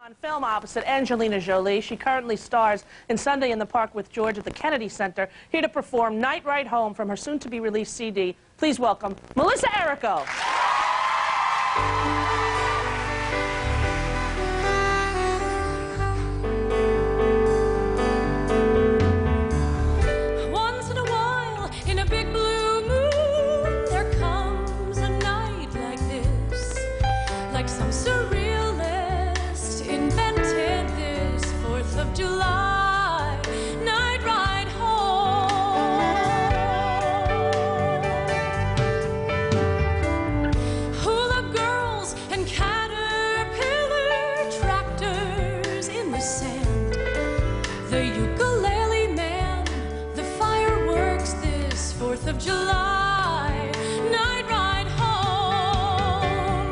On film opposite Angelina Jolie, she currently stars in Sunday in the Park with George at the Kennedy Center, here to perform Night Ride Home from her soon-to-be-released CD. Please welcome Melissa Errico. Once in a while, in a big blue moon, there comes a night like this, like some surrealist invented this 4th of July night ride home. Hula girls and caterpillar tractors in the sand, the ukulele man, the fireworks this 4th of July night ride home.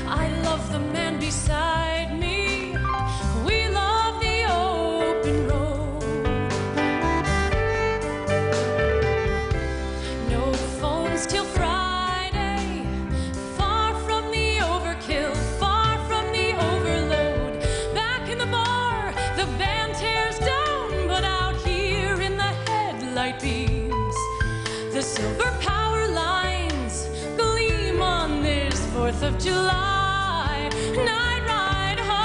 I love the man beside me. We love the open road. No phones till Friday. Far from the overkill, far from the overload. Back in the bar, the band tears down, but out here in the headlight beams, the silver power lines gleam on this 4th of July night ride home.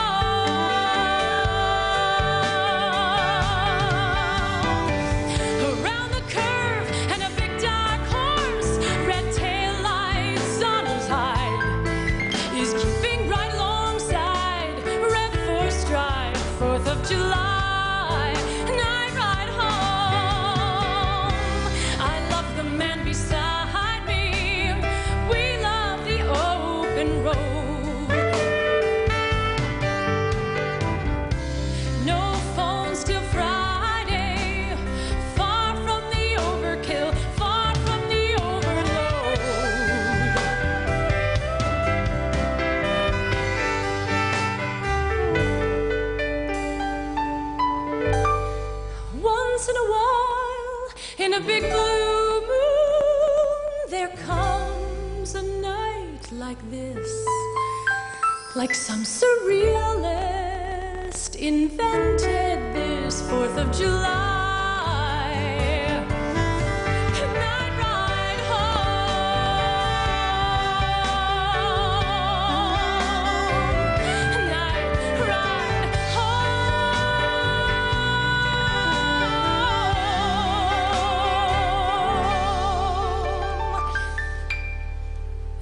Around the curve and a big dark horse, red tail lights on his hide, is keeping right alongside, red for stride, 4th of July night ride home. I love the man beside me. We love the open road. No phones till Friday. Far from the overkill, far from the overload. Once in a while, in a big blue moon, there comes a night like this, like some surrealist invented this 4th of July night ride home. Night ride home.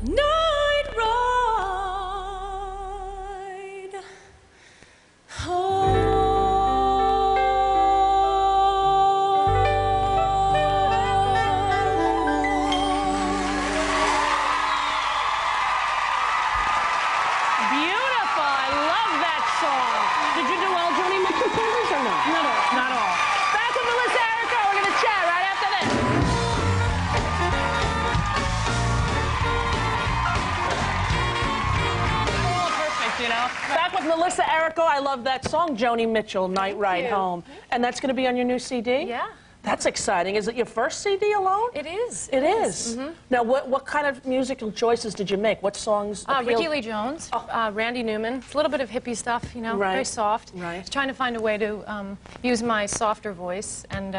Night ride home. Beautiful. I love that song. Did you do all Joni Mitchell covers or no? Not all. Not all. Back with Melissa Errico. We're going to chat right after this. Oh, perfect, you know. Back with Melissa Errico. I love that song, Joni Mitchell, Night Ride Home. And that's going to be on your new CD? Yeah. That's exciting. Is it your first CD alone? It is. It is. Mm-hmm. Now, what kind of musical choices did you make? What songs appealed? Rickie Lee Jones, Randy Newman. It's a little bit of hippie stuff, you know, Right. very soft. Right. Just trying to find a way to use my softer voice and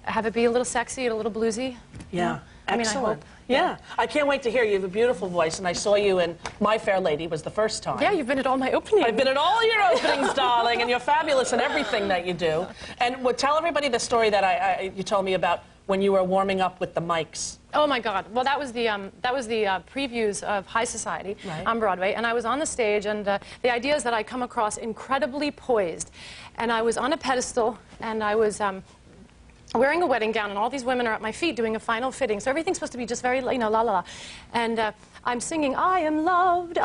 have it be a little sexy and a little bluesy. Yeah. I mean, I Excellent. hope. Yeah. I can't wait to hear you. You have a beautiful voice, and I saw you in My Fair Lady was the first time. Yeah, you've been at all my openings. I've been at all your openings, darling, and you're fabulous in everything that you do. And tell everybody the story that you told me about when you were warming up with the mics. Oh my God! Well, that was the previews of High Society Right. on Broadway, and I was on the stage, and the idea is that I come across incredibly poised, and I was on a pedestal, and I was wearing a wedding gown, and all these women are at my feet doing a final fitting, so everything's supposed to be just very, you know, la la la, and I'm singing, I am loved,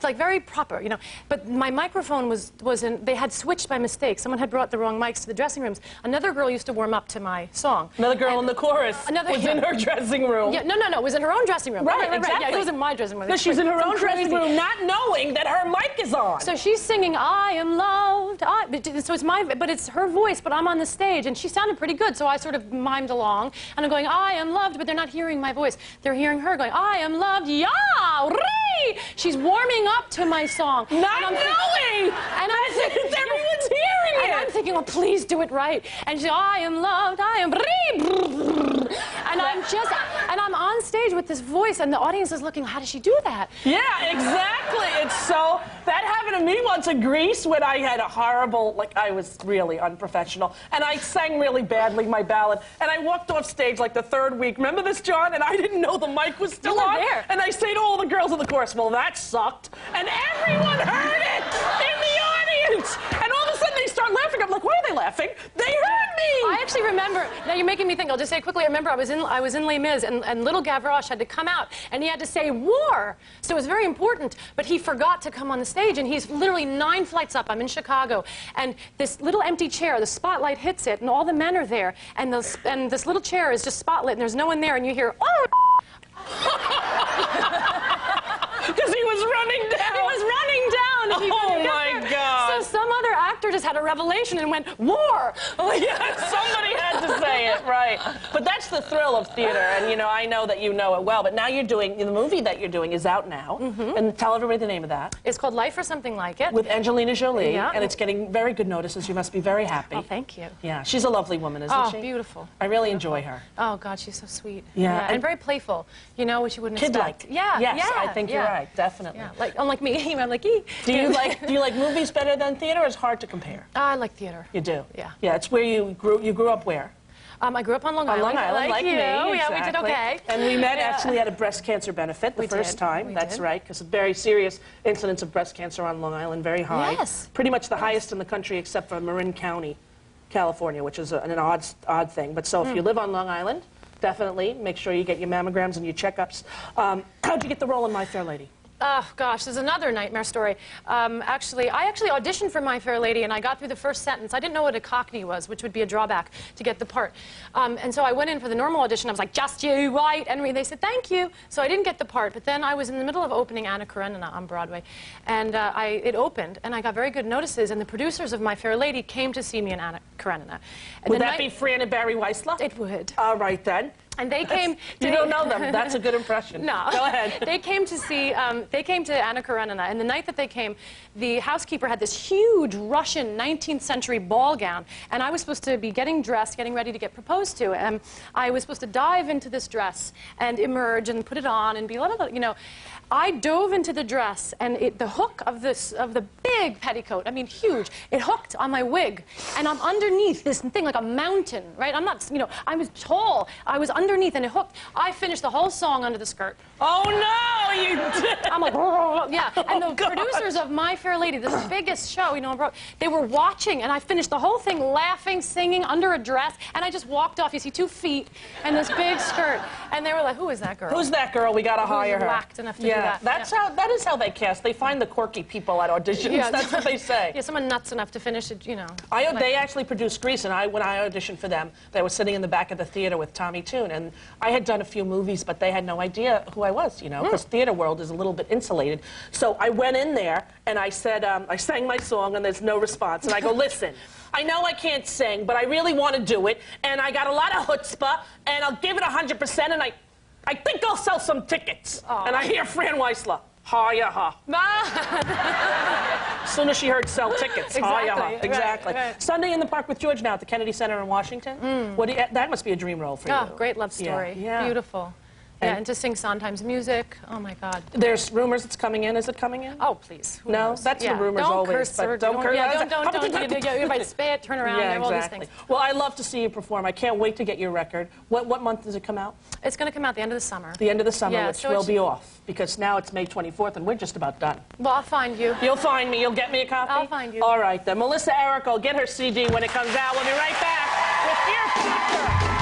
like very proper, you know. But my microphone was in, they had switched by mistake. Someone had brought the wrong mics to the dressing rooms. Another girl used to warm up to my song. Another girl in the chorus was in her dressing room. Yeah, no, it was in her own dressing room. Right, exactly. Yeah, it wasn't my dressing room. Because she's in her own dressing room, not knowing that her mic is on. So she's singing, I am loved, so it's her voice, but I'm on the stage, and she sounded pretty good, so I sort of mimed along, and I'm going, I am loved, but they're not hearing my voice. They're hearing her going, I am loved, yeah, Rickie! She's warming up to my song. Not knowing! And I'm thinking, everyone's hearing it! and I'm thinking, well, please do it right. And she's, I am loved, I am... And I'm on stage with this voice, and the audience is looking, how does she do that? Yeah, exactly. It's so... That happened to me once in Greece when I had a horrible, like, I was really unprofessional. And I sang really badly, my ballad. And I walked off stage like the third week. Remember this, John? And I didn't know the mic was still on. There. And I say to all the girls in the chorus, well, that sucked. And everyone heard it in the audience. And all of a sudden they start laughing. I'm like, why are they laughing? They heard me. I actually remember, now you're making me think, I'll just say it quickly, I remember I was in Les Mis, and little Gavroche had to come out, and he had to say war. So it was very important, but he forgot to come on the stage, and he's literally 9 flights up. I'm in Chicago, and this little empty chair, the spotlight hits it, and all the men are there, and this little chair is just spotlit, and there's no one there, and you hear, oh! Because he was running down. He was running down. And Oh, my God. So some other actor just had a revelation and went, war! Oh, yeah, somebody had to say it, right. But that's the thrill of theater, and, you know, I know that you know it well, but now you're doing, the movie that you're doing is out now, and tell everybody the name of that. It's called Life or Something Like It. With Angelina Jolie, Yeah. and it's getting very good notices. You must be very happy. Oh, thank you. Yeah, she's a lovely woman, isn't she? Oh, beautiful. I really enjoy her. Oh, God, she's so sweet. Yeah, And very playful, you know, which you wouldn't Kid-like. expect. Yeah, Yes, yeah, I think you're right, definitely. Yeah, like, unlike me, I'm like, ee. Do you like movies better than theater, or is it hard to compare? I like theater. You do? Yeah. Yeah, it's where you grew up where? I grew up on Long On Island. Long Island, like you. me, Yeah, exactly. we did okay. And we met actually at a breast cancer benefit the first time. We That's did. right, because very serious incidence of breast cancer on Long Island, very high. Yes. Pretty much the highest in the country except for Marin County, California, which is an odd thing. But so if you live on Long Island, definitely make sure you get your mammograms and your checkups. How'd you get the role in My Fair Lady? Oh, gosh, there's another nightmare story. I actually auditioned for My Fair Lady, and I got through the first sentence. I didn't know what a Cockney was, which would be a drawback to get the part. And so I went in for the normal audition. I was like, just you, right? And they said, thank you. So I didn't get the part. But then I was in the middle of opening Anna Karenina on Broadway. And it opened, and I got very good notices. And the producers of My Fair Lady came to see me in Anna Karenina. And Would that be Fran and Barry Weissler? It would. All right, then. And they came. You don't know them. That's a good impression. No. Go ahead. They came to see. They came to Anna Karenina, and the night that they came, the housekeeper had this huge Russian 19th century ball gown, and I was supposed to be getting dressed, getting ready to get proposed to, and I was supposed to dive into this dress and emerge and put it on and be, you know. I dove into the dress, and the hook of the big petticoat, I mean huge, it hooked on my wig, and I'm underneath this thing like a mountain, right? I'm not, you know, I was tall, I was underneath, and it hooked. I finished the whole song under the skirt. Oh no, you did! I'm like, yeah. And the producers of My Fair Lady, this biggest show, you know, they were watching, and I finished the whole thing laughing, singing, under a dress, and I just walked off. You see 2 feet and this big skirt, and they were like, who is that girl? Who's that girl? We gotta hire her. Whacked enough to do that. That is how they cast. They find the quirky people at auditions. Yeah. That's what they say. Yeah, someone nuts enough to finish it, you know. They actually produced Grease, and when I auditioned for them, they were sitting in the back of the theater with Tommy Tune, and I had done a few movies, but they had no idea who I was, you know, because theater world is a little bit insulated. So I went in there, and I said, I sang my song, and there's no response. And I go, listen, I know I can't sing, but I really want to do it, and I got a lot of chutzpah, and I'll give it 100%, and I think I'll sell some tickets. Aww. And I hear Fran Weissler. Ha-ya-ha. As soon as she heard sell tickets. Ha-ya-ha. Exactly. Right. Sunday in the Park with George now at the Kennedy Center in Washington. That must be a dream role for you. Oh, great love story. Yeah. Beautiful. Yeah, and to sing Sondheim's music. Oh, my God. There's rumors it's coming in. Is it coming in? Oh, please. Who No? knows? That's the rumors don't always. Curse, but don't curse. Yeah, don't. Everybody spit, turn around, Yeah, all these exactly. things. Well, I love to see you perform. I can't wait to get your record. What month does it come out? It's going to come out the end of the summer. The end of the summer, Yeah, which so will be off, because now it's May 24th, and we're just about done. Well, I'll find you. You'll find me. You'll get me a copy? I'll find you. All right, then. Melissa Errico, get her CD when it comes out. We'll be right back with Fear Factor.